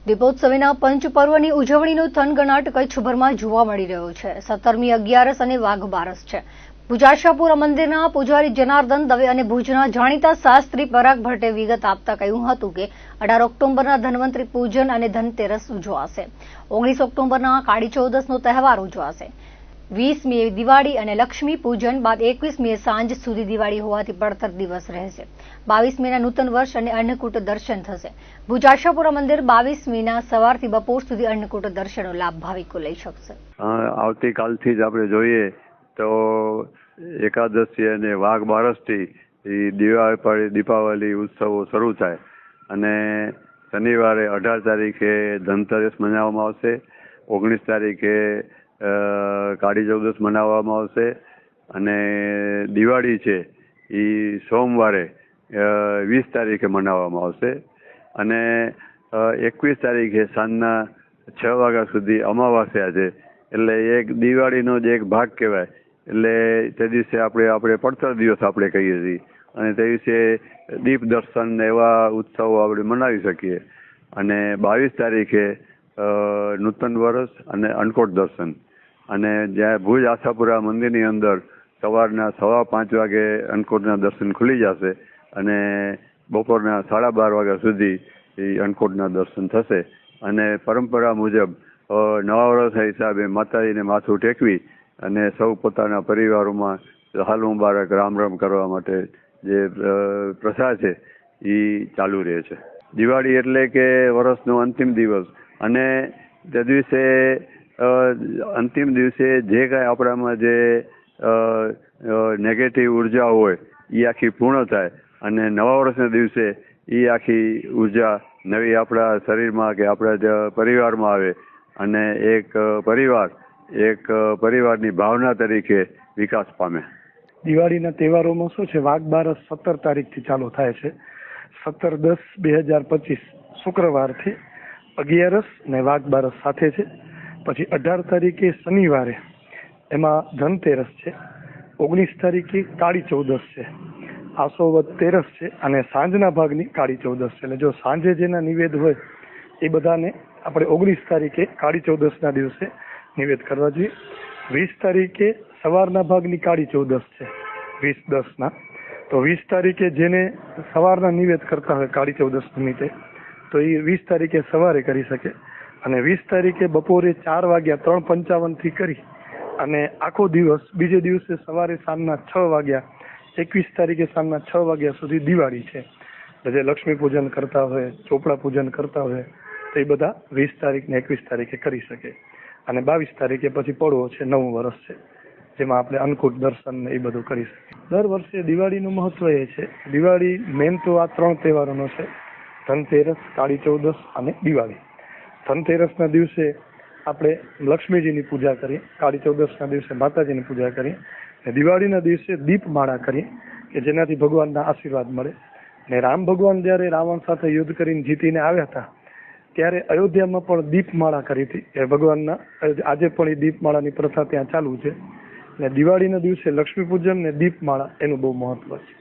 દીપોત્સવીના પંચપર્વની ઉજવણીનો થનગનાટ કચ્છભરમાં જોવા મળી રહ્યો છે। 17મી અગિયારસ અને વાઘ બારસ છે। ભુજ આશાપુરા મંદિરના પૂજારી જનાર્દન દવે અને ભુજના જાણીતા શાસ્ત્રી પરાગ ભટ્ટે વિગત આપતા કહ્યું હતું કે 18 ઓક્ટોબરના ધન્વંતરી પૂજન અને ધનતેરસ ઉજવાશે। 19 ઓક્ટોબરના કાળી ચૌદસનો તહેવાર ઉજવાશે। 20મીએ દિવાળી અને લક્ષ્મી પૂજન બાદ 21મીએ સાંજ સુધી દિવાળી હોવાથી પડતર દિવસ રહેશે। 22મીના નૂતન વર્ષ અને અન્નકૂટ દર્શન થશે। ભુજ આશાપુરા મંદિર 22મીના સવારથી બપોર સુધી અન્નકૂટ દર્શનનો લાભ ભાવિકો લઈ શકશે। આવતીકાલથી જ આપણે જોઈએ તો એકાદશી અને વાઘ બારસથી દીપાવલી ઉત્સવો શરૂ થાય અને શનિવારે 18 તારીખે ધનતેરસ મનાવવામાં આવશે। 19 તારીખે કાળી ચૌદસ મનાવવામાં આવશે અને દિવાળી છે એ સોમવારે 20 તારીખે મનાવવામાં આવશે અને 21 તારીખે સાંજના 6 વાગ્યા સુધી અમાવાસ્યા છે। એટલે એક દિવાળીનો જ એક ભાગ કહેવાય। એટલે તે દિવસે આપણે પડતર દિવસ આપણે કહીએ છીએ અને તે દિવસે દીપ દર્શન એવા ઉત્સવો આપણે મનાવી શકીએ અને 22 તારીખે નૂતન વર્ષ અને અન્નકૂટ દર્શન અને જ્યાં ભુજ આશાપુરા મંદિરની અંદર સવારના 5:15 વાગે અન્નકૂટના દર્શન ખુલી જશે અને બપોરના 12:30 વાગ્યા સુધી અન્નકૂટના દર્શન થશે અને પરંપરા મુજબ નવા વર્ષના હિસાબે માતાજીને માથું ટેકવી અને સૌ પોતાના પરિવારોમાં હાલ મુબારક રામ રામ કરવા માટે જે પ્રથા છે એ ચાલુ રહે છે। દિવાળી એટલે કે વર્ષનો અંતિમ દિવસ અને તે દિવસે અંતિમ દિવસે જે કાંઈ આપણામાં જે નેગેટિવ ઉર્જા હોય એ આખી પૂર્ણ થાય અને નવા વર્ષના દિવસે એ આખી ઉર્જા નવી આપણા શરીરમાં કે આપણા જે પરિવારમાં આવે અને એક પરિવારની ભાવના તરીકે વિકાસ પામે। દિવાળીના તહેવારોમાં શું છે, વાઘ બારસ 17 તારીખથી ચાલુ થાય છે। 17/10/2025 શુક્રવારથી અગિયારસ ને વાઘ બારસ સાથે છે। પછી 18 તારીખે શનિવારે એમાં ધનતેરસ છે। 19 તારીખે કાળી ચૌદસ છે, આસોવદ તેરસ છે અને સાંજના ભાગની કાળી ચૌદસ છે। એટલે જો સાંજે જેના નિવેદ હોય એ બધાને આપણે 19 તારીખે કાળી ચૌદસના દિવસે નિવેદ કરવા જોઈએ। 20 તારીખે સવારના ભાગની કાળી ચૌદસ છે 20/10ના, તો 20 તારીખે જેને સવારના નિવેદ કરતા હોય કાળી ચૌદસ નિમિત્તે તો એ 20 તારીખે સવારે કરી શકે અને 20 તારીખે બપોરે 4 વાગ્યા 3:55 કરી અને આખો દિવસ બીજે દિવસે સવારે સાંજના 6 વાગ્યા 21 તારીખે સાંજના 6 વાગ્યા સુધી દિવાળી છે। જે લક્ષ્મી પૂજન કરતા હોય, ચોપડા પૂજન કરતા હોય તો એ બધા 20 તારીખ ને 21 તારીખે કરી શકે અને 22 તારીખે પછી પડવો છે, નવું વર્ષ છે, જેમાં આપણે અન્નકૂટ દર્શન ને એ બધું કરી શકીએ। દર વર્ષે દિવાળીનું મહત્વ એ છે, દિવાળી મેન તો આ 3 તહેવારોનો છે, ધનતેરસ, કાળી ચૌદસ અને દિવાળી। ધનતેરસના દિવસે આપણે લક્ષ્મીજીની પૂજા કરીએ, કાળી ચૌદસના દિવસે માતાજીની પૂજા કરીએ અને દિવાળીના દિવસે દીપમાળા કરીએ કે જેનાથી ભગવાનના આશીર્વાદ મળે। અને રામ ભગવાન જ્યારે રાવણ સાથે યુદ્ધ કરીને જીતીને આવ્યા હતા ત્યારે અયોધ્યામાં પણ દીપમાળા કરી હતી એ ભગવાનના, આજે પણ એ દીપમાળાની પ્રથા ત્યાં ચાલુ છે। અને દિવાળીના દિવસે લક્ષ્મી પૂજન ને દીપમાળા એનું બહુ મહત્વ છે।